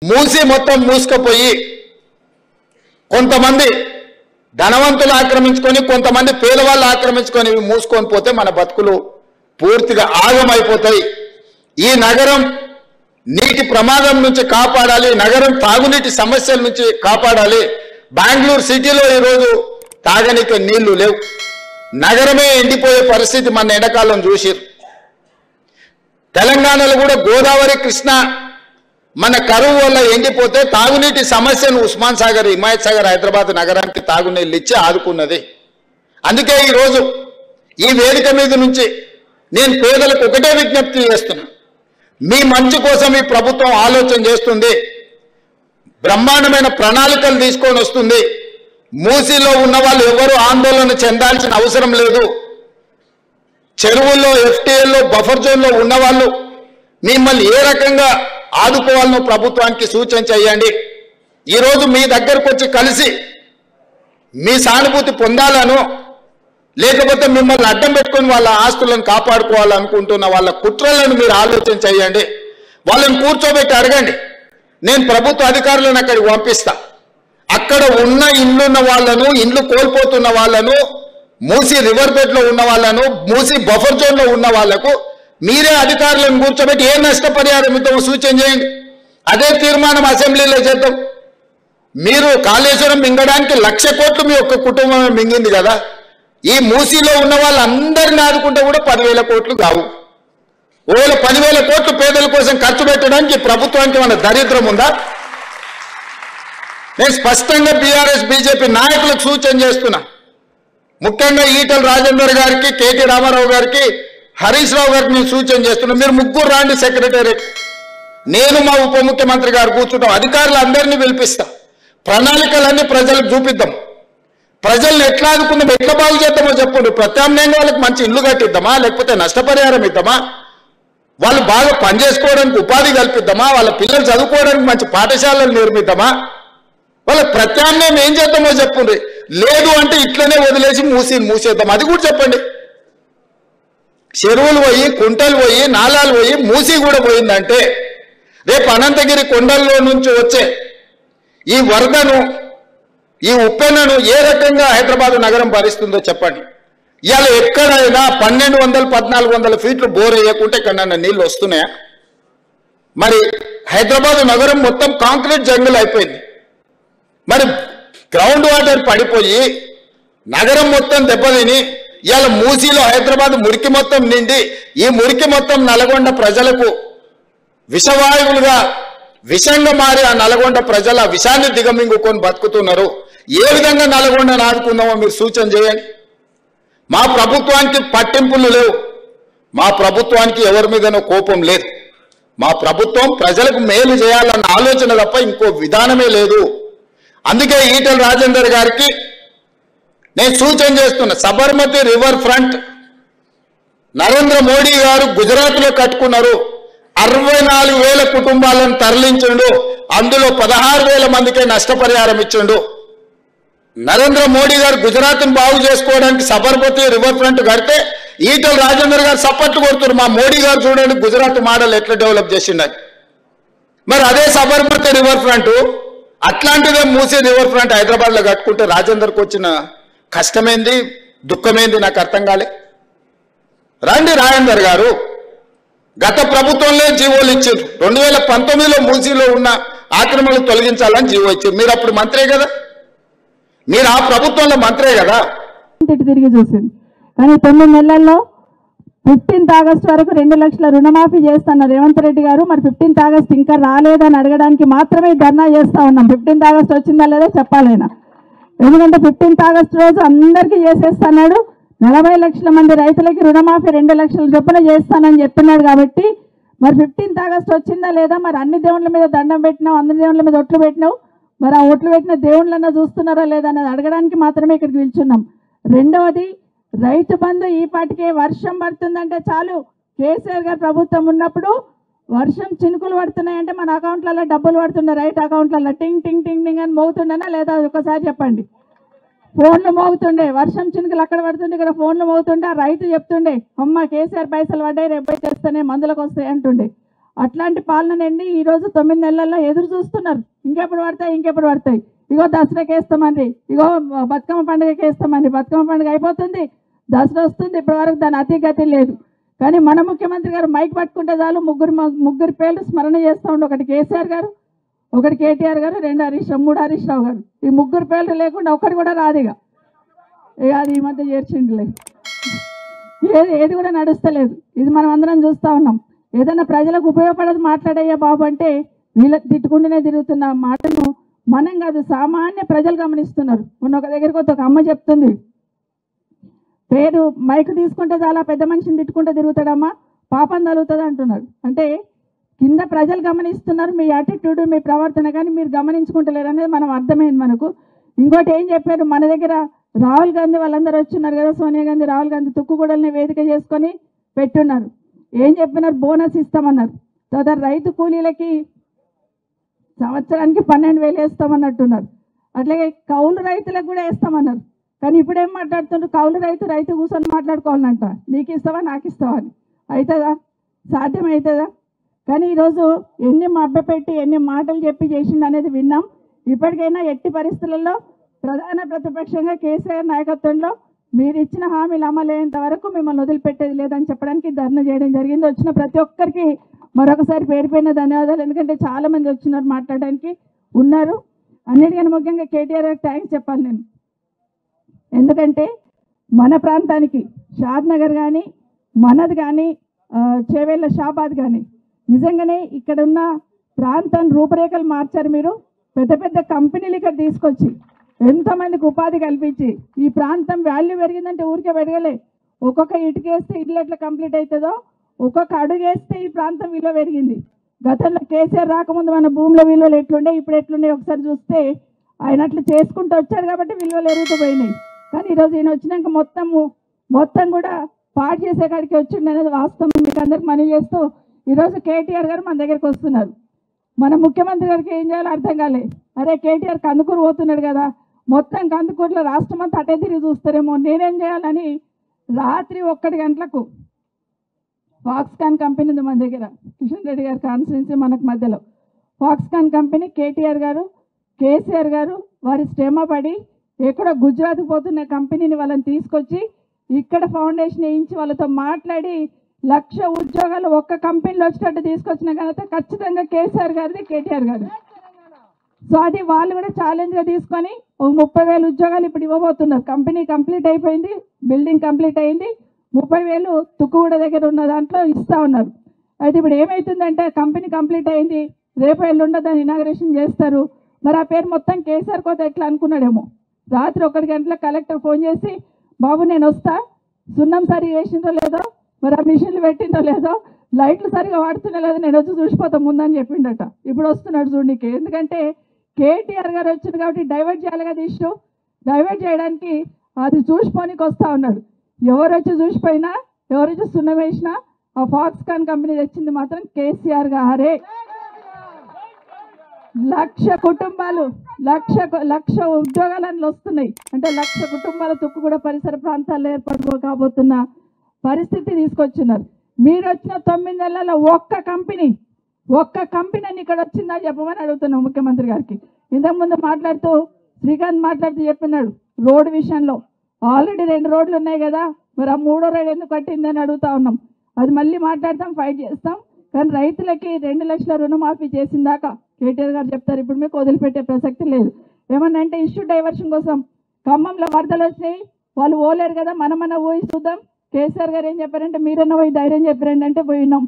మూసి మొత్తం మూసుకుపోయి కొంతమంది ధనవంతులు ఆక్రమించుకొని కొంతమంది పేదవాళ్ళు ఆక్రమించుకొని మూసుకొని పోతే మన బతుకులు పూర్తిగా ఆగమైపోతాయి. ఈ నగరం నీటి ప్రమాదం నుంచి కాపాడాలి, నగరం తాగునీటి సమస్యల నుంచి కాపాడాలి. బెంగళూరు సిటీలో ఈరోజు తాగనీకి నీళ్లు లేవు, నగరమే ఎండిపోయే పరిస్థితి మన ఎండాకాలం చూసిరు. తెలంగాణలో కూడా గోదావరి కృష్ణ మన కరువు వల్ల ఎండిపోతే తాగునీటి సమస్యను ఉస్మాన్ సాగర్, హిమాయత్ సాగర్, హైదరాబాద్ నగరానికి తాగునీళ్ళు ఇచ్చి ఆదుకున్నది. అందుకే ఈరోజు ఈ వేదిక మీద నుంచి నేను పేదలకు ఒకటే విజ్ఞప్తి చేస్తున్నా, మీ మంచి కోసం ఈ ప్రభుత్వం ఆలోచన చేస్తుంది, బ్రహ్మాండమైన ప్రణాళికలు తీసుకొని వస్తుంది. మూసీలో ఉన్న వాళ్ళు ఎవరు ఆందోళన చెందాల్సిన అవసరం లేదు. చెరువుల్లో, ఎఫ్టీఎల్లో, బఫర్ జోన్లో ఉన్నవాళ్ళు మిమ్మల్ని ఏ రకంగా ఆదుకోవాలనో ప్రభుత్వానికి సూచన చేయండి. ఈరోజు మీ దగ్గరకు వచ్చి కలిసి మీ సానుభూతి పొందాలను, లేకపోతే మిమ్మల్ని అడ్డం పెట్టుకుని వాళ్ళ ఆస్తులను కాపాడుకోవాలనుకుంటున్న వాళ్ళ కుట్రలను మీరు ఆలోచన చేయండి. వాళ్ళని కూర్చోబెట్టి అడగండి. నేను ప్రభుత్వ అధికారులను అక్కడికి పంపిస్తా. అక్కడ ఉన్న ఇళ్ళున్న వాళ్ళను, ఇండ్లు కోల్పోతున్న వాళ్ళను, మూసీ రివర్ బెడ్ లో ఉన్న వాళ్ళను, మూసీ బఫర్ జోన్ లో ఉన్న వాళ్లకు మీరే అధికారులను కూర్చోబెట్టి ఏ నష్టపరిహారం ఇద్దామో సూచన చేయండి. అదే తీర్మానం అసెంబ్లీలో చేద్దాం. మీరు కాళేశ్వరం మింగడానికి 1,00,000 కోట్లు మీ ఒక్క కుటుంబం మింగింది కదా, ఈ మూసీలో ఉన్న వాళ్ళందరినీ ఆదుకుంటే కూడా 10,000 కోట్లు కావు. ఓవేళ 10,000 కోట్లు పేదల కోసం ఖర్చు పెట్టడానికి ప్రభుత్వానికి మన దరిద్రం ఉందా? నేను స్పష్టంగా బీఆర్ఎస్ బీజేపీ నాయకులకు సూచన చేస్తున్నా, ముఖ్యంగా ఈటల రాజేందర్ గారికి, కేటీ రామారావు గారికి, హరీష్ రావు గారికి నేను సూచన చేస్తున్నా, మీరు ముగ్గురు రాండి సెక్రటేరియట్, నేను మా ఉప ముఖ్యమంత్రి గారు కూర్చుంటాం, అధికారులు అందరినీ పిలిపిస్తాం, ప్రణాళికలన్నీ ప్రజలకు చూపిద్దాం, ప్రజల్ని ఎట్లా ఆదుకుందాం, ఎట్లా బాగు చేద్దామో చెప్పండి. ప్రత్యామ్నాయంగా వాళ్ళకి మంచి ఇల్లు కట్టిద్దామా, లేకపోతే నష్టపరిహారం ఇద్దామా, వాళ్ళు బాగా పనిచేసుకోవడానికి ఉపాధి కల్పిద్దామా, వాళ్ళ పిల్లలు చదువుకోవడానికి మంచి పాఠశాలలు నిర్మిద్దామా, వాళ్ళకి ప్రత్యామ్నాయం ఏం చేద్దామో చెప్పండి. లేదు అంటే ఇట్లనే వదిలేసి మూసేద్దాం, అది కూడా చెప్పండి. చెరువులు పోయి, కుంటలు పోయి, నాలాలు పోయి, మూసి కూడా పోయిందంటే రేపు అనంతగిరి కొండల్లో నుంచి వచ్చే ఈ వరదను, ఈ ఉప్పెనను ఏ రకంగా హైదరాబాద్ నగరం భరిస్తుందో చెప్పండి. ఇవాళ ఎక్కడైనా 1200, 1400 ఫీట్లు బోర్ వేయకుంటే ఎక్కడన్నా నీళ్ళు వస్తున్నాయా? మరి హైదరాబాద్ నగరం మొత్తం కాంక్రీట్ జంగుల్ అయిపోయింది. మరి గ్రౌండ్ వాటర్ పడిపోయి నగరం మొత్తం దెబ్బతిని ఇవాళ మూసీలో హైదరాబాద్ మురికి మొత్తం నిండి, ఈ మురికి మొత్తం నల్గొండ ప్రజలకు విషవాయువులుగా విషంగా మారి ఆ నల్గొండ ప్రజల విషాన్ని దిగమింగుకొని బతుకుతున్నారు. ఏ విధంగా నల్గొండను ఆదుకుందామో మీరు సూచన చేయండి. మా ప్రభుత్వానికి పట్టింపులు లేవు, మా ప్రభుత్వానికి ఎవరి మీదనో కోపం లేదు, మా ప్రభుత్వం ప్రజలకు మేలు చేయాలన్న ఆలోచన తప్ప ఇంకో విధానమే లేదు. అందుకే ఈటల రాజేందర్ గారికి నేను సూచన చేస్తున్నా, సబర్మతి రివర్ ఫ్రంట్ నరేంద్ర మోడీ గారు గుజరాత్లో కట్టుకున్నారు, 64,000 కుటుంబాలను తరలించిండు, అందులో 16,000 మందికే నష్టపరిహారం ఇచ్చిండు. నరేంద్ర మోడీ గారు గుజరాత్ను బాగు చేసుకోవడానికి సబర్మతి రివర్ ఫ్రంట్ కడితే ఈటల రాజేందర్ గారు సపోర్ట్ కొడుతున్నారు. మా మోడీ గారు చూడండి గుజరాత్ మోడల్ ఎట్లా డెవలప్ చేసిండని. మరి అదే సబర్మతి రివర్ ఫ్రంట్, అట్లాంటిదే మూసీ రివర్ ఫ్రంట్ హైదరాబాద్లో కట్టుకుంటే రాజేందర్కి వచ్చిన కష్టమేంది, దుఃఖమేంది నాకు అర్థం కాలే. రండి రాజేందర్ గారు, గత ప్రభుత్వంలో జీవోలు ఇచ్చారు, 2019లో మూసీలో ఉన్న ఆక్రమణలు తొలగించాలని జీవో ఇచ్చారు. మీరు అప్పుడు మంత్రే కదా, మీరు ఆ ప్రభుత్వంలో మంత్రే కదా. తిరిగి చూసింది కానీ 9 నెలల్లో 15th ఆగస్టు వరకు 2 లక్షల రుణమాఫీ చేస్తున్నారు రేవంత్ రెడ్డి గారు. మరి 15th ఆగస్టు ఇంకా రాలేదని అడగడానికి మాత్రమే ధర్నా చేస్తా ఉన్నాం. 15th ఆగస్టు వచ్చిందా లేదా చెప్పాలైనా, ఎందుకంటే 15th ఆగస్టు రోజు అందరికీ చేసేస్తున్నాడు. 40 లక్షల మంది రైతులకి రుణమాఫీ 2 లక్షల చొప్పున చేస్తానని చెప్పినాడు. కాబట్టి మరి 15th ఆగస్టు వచ్చిందా లేదా, మరి అన్ని దేవుళ్ళ మీద దండం పెట్టినావు, అన్ని దేవుళ్ళ మీద ఒట్లు పెట్టినావు, మరి ఆ ఒట్లు పెట్టిన దేవుళ్ళన్నా చూస్తున్నారా లేదా అన్నది అడగడానికి మాత్రమే ఇక్కడికి పిలుచున్నాం. రెండవది, రైతు బంధు ఈ పాటికే వర్షం పడుతుందంటే చాలు, కేసీఆర్ గారు ప్రభుత్వం ఉన్నప్పుడు వర్షం చినుకులు పడుతున్నాయంటే మన అకౌంట్లలో డబ్బులు పడుతున్నాయి, రైతు అకౌంట్లలో టింగ్ టింగ్ టింగ్ టింగ్ అని మోగుతుండేనా లేదా ఒకసారి చెప్పండి. ఫోన్లు మోగుతుండే, వర్షం చినుకులు అక్కడ పడుతుండే, ఇక్కడ ఫోన్లు మోగుతుండే, ఆ రైతు చెప్తుండే అమ్మ కేసీఆర్ పైసలు పడ్డాయి, రేపు పోయి తెస్తేనే మందులకు వస్తాయి అంటుండే. అట్లాంటి పాలనండి ఈరోజు 9 నెలల్లో ఎదురు చూస్తున్నారు. ఇంకెప్పుడు పడతాయి. ఇగో దసరాకి వేస్తామండి, ఇగో బతుకమ్మ పండుగకి వేస్తామండి. బతుకమ్మ పండుగ అయిపోతుంది, దసరా వస్తుంది, ఇప్పటి వరకు దాని అతిగతి లేదు. కానీ మన ముఖ్యమంత్రి గారు మైక్ పట్టుకుంటే చాలు ముగ్గురు పేర్లు స్మరణ చేస్తూ ఉండి, ఒకటి కేసీఆర్ గారు, ఒకటి కేటీఆర్ గారు, 2 హరీష్ రావు, 3 హరీష్ రావు గారు. ఈ ముగ్గురు పేర్లు లేకుండా ఒక్కటి కూడా రాదు. ఇక అది ఈ మధ్య చేర్చిండులే, ఏది కూడా నడుస్తలేదు. ఇది మనం అందరం చూస్తూ ఉన్నాం. ఏదైనా ప్రజలకు ఉపయోగపడదు మాట్లాడయ్యా బాబు అంటే వీళ్ళకి తిట్టుకుంటూనే తిరుగుతున్న మాటను మనం కాదు, సామాన్య ప్రజలు గమనిస్తున్నారు. మొన్న ఒక దగ్గరికి ఒక అమ్మ చెప్తుంది, పేరు మైక్ తీసుకుంటే చాలా పెద్ద మనిషిని తిట్టుకుంటే తిరుగుతాడమ్మా, పాపం తగులుతుంది అంటున్నాడు. అంటే కింద ప్రజలు గమనిస్తున్నారు మీ యాటిట్యూడ్, మీ ప్రవర్తన, కానీ మీరు గమనించుకుంటలేరు అనేది మనం అర్థమైంది మనకు. ఇంకోటి ఏం చెప్పారు, మన దగ్గర రాహుల్ గాంధీ వాళ్ళందరూ వచ్చిన్నారు కదా, సోనియా గాంధీ, రాహుల్ గాంధీ తుక్కుగూడల్ని వేదిక చేసుకొని పెట్టున్నారు. ఏం చెప్పినారు, బోనస్ ఇస్తామన్నారు. తర్వాత రైతు కూలీలకి సంవత్సరానికి 12,000 వేస్తామన్నట్టున్నారు. అట్లాగే కౌలు రైతులకు కూడా వేస్తామన్నారు. కానీ ఇప్పుడేం మాట్లాడుతున్నారు, కౌలు రైతు కూర్చొని మాట్లాడుకోవాలంట, నీకు ఇస్తావా నాకు ఇస్తావా అని. అవుతుందా? సాధ్యమవుతుందా? కానీ ఈరోజు ఎన్ని మభ్యపెట్టి ఎన్ని మాటలు చెప్పి చేసిండు అనేది విన్నాం. ఇప్పటికైనా ఎట్టి పరిస్థితులలో ప్రధాన ప్రతిపక్షంగా కేసీఆర్ నాయకత్వంలో మీరు ఇచ్చిన హామీలు అమలయ్యేంత వరకు మిమ్మల్ని వదిలిపెట్టేది లేదని చెప్పడానికి ధర్నా చేయడం జరిగింది. వచ్చిన ప్రతి ఒక్కరికి మరొకసారి పేరుపైన ధన్యవాదాలు. ఎందుకంటే చాలామంది వచ్చినారు, మాట్లాడడానికి ఉన్నారు. అన్నిటికన్నా ముఖ్యంగా కేటీఆర్ గారికి థ్యాంక్స్ చెప్పాలి నేను. ఎందుకంటే మన ప్రాంతానికి షాద్ నగర్ కానీ, మనది కానీ, చేవేళ్ళ షాబాద్ కానీ నిజంగానే ఇక్కడ ఉన్న ప్రాంతాన్ని రూపురేఖలు మార్చారు మీరు. పెద్ద పెద్ద కంపెనీలు ఇక్కడ తీసుకొచ్చి ఎంతమందికి ఉపాధి కల్పించి ఈ ప్రాంతం వాల్యూ పెరిగిందంటే ఊరికే పెరగలే. ఒక్కొక్క ఇటుకేస్తే ఇల్లు ఎట్లా కంప్లీట్ అవుతుందో, ఒక్కొక్క అడుగు వేస్తే ఈ ప్రాంతం విలువ పెరిగింది. గతంలో కేసీఆర్ రాకముందు మన భూముల విలువలు ఎట్లుండే, ఇప్పుడు ఎట్లుండే ఒకసారి చూస్తే ఆయన అట్లా చేసుకుంటూ వచ్చాడు కాబట్టి విలువలు ఎరుగుతూ. కానీ ఈరోజు ఈయన వచ్చినాక మొత్తం కూడా పాడు చేసే కాడికి వచ్చిండు అనేది వాస్తవం. మీకు అందరికి మనవి చేస్తూ ఈరోజు కేటీఆర్ గారు మన దగ్గరికి వస్తున్నారు. మన ముఖ్యమంత్రి గారికి ఏం చేయాలో అర్థం కాలే. అరే కేటీఆర్ కందుకూరు పోతున్నాడు కదా, మొత్తం కందుకూరులో రాష్ట్రం అంతా అటే తిరిగి చూస్తారేమో, నేనేం చేయాలని రాత్రి 1 గంటలకు ఫాక్స్కాన్ కంపెనీ ఉంది మన దగ్గర, కిషన్ రెడ్డి గారి కాన్స్టిట్యున్సీ మనకు మధ్యలో. ఫాక్స్కాన్ కంపెనీ కేటీఆర్ గారు, కేసీఆర్ గారు వారి శ్రమ పడి ఎక్కడో గుజరాత్కి పోతున్న కంపెనీని వాళ్ళని తీసుకొచ్చి ఇక్కడ ఫౌండేషన్ వేయించి వాళ్ళతో మాట్లాడి 1,00,000 ఉద్యోగాలు ఒక్క కంపెనీలో వచ్చేటట్టు తీసుకొచ్చిన ఘనత ఖచ్చితంగా కేసీఆర్ గారిది, కేటీఆర్ గారు. సో అది వాళ్ళు కూడా ఛాలెంజ్గా తీసుకొని 30,000 ఉద్యోగాలు ఇప్పుడు ఇవ్వబోతున్నారు. కంపెనీ కంప్లీట్ అయిపోయింది, బిల్డింగ్ కంప్లీట్ అయింది, 30,000 తుక్కుగూడ దగ్గర ఉన్న దాంట్లో ఇస్తూ ఉన్నారు. అయితే ఇప్పుడు ఏమవుతుందంటే కంపెనీ కంప్లీట్ అయింది, రేపు ఎల్లుండో దాన్ని ఇనాగరేషన్ చేస్తారు. మరి ఆ పేరు మొత్తం కేసీఆర్ కోత ఎట్లా అనుకున్నాడేమో. రాత్రి 1 గంటల కలెక్టర్ ఫోన్ చేసి, బాబు నేను వస్తా, సున్నం సరిగా వేసిందో లేదో, మరి ఆ మిషన్లు పెట్టిందో లేదో, లైట్లు సరిగా వాడుతున్నా లేదో, నేను వచ్చి చూసిపోతా ముందని చెప్పిండట. ఇప్పుడు వస్తున్నాడు చూడడానికి. ఎందుకంటే కేటీఆర్ గారు వచ్చింది కాబట్టి డైవర్ట్ చేయాలి కదా ఇష్యూ. డైవర్ట్ చేయడానికి అది చూసిపోనికి వస్తూ ఉన్నాడు. ఎవరు వచ్చి చూసిపోయినా, ఎవరు వచ్చి సున్నం వేసినా ఆ ఫాక్స్కాన్ కంపెనీ తెచ్చింది మాత్రం కేసీఆర్ గారే. 1,00,000 కుటుంబాలు, 1,00,000 ఉద్యోగాలను వస్తున్నాయి. అంటే 1,00,000 కుటుంబాలు తుక్కుగూడ పరిసర ప్రాంతాల్లో ఏర్పడుకోబోతున్న పరిస్థితి తీసుకొచ్చినారు. మీరు వచ్చిన 9 నెలల్లో ఒక్క కంపెనీ అని ఇక్కడ వచ్చిందా చెప్పమని అడుగుతున్నాం ముఖ్యమంత్రి గారికి. ఇంతకుముందు శ్రీకాంత్ మాట్లాడుతూ చెప్పినాడు రోడ్డు విషయంలో. ఆల్రెడీ 2 రోడ్లు ఉన్నాయి కదా, మరి ఆ 3వ రోడ్ ఎందుకు కట్టిందని అడుగుతా ఉన్నాం. అది మళ్ళీ మాట్లాడతాం, ఫైట్ చేస్తాం. కానీ రైతులకి 2 లక్షల రుణమాఫీ చేసిందాకా కేటీఆర్ గారు చెప్తారు. ఇప్పుడు మీకు వదిలిపెట్టే ప్రసక్తి లేదు. ఏమన్నా అంటే ఇష్యూ డైవర్షన్ కోసం ఖమ్మంలో వరదలు వచ్చినాయి, వాళ్ళు పోలేరు కదా, మనమన్నా పోయి చూద్దాం. కేసీఆర్ గారు ఏం చెప్పారంటే మీరన్నా పోయి ధైర్యం చెప్పారండి అంటే పోయినాం.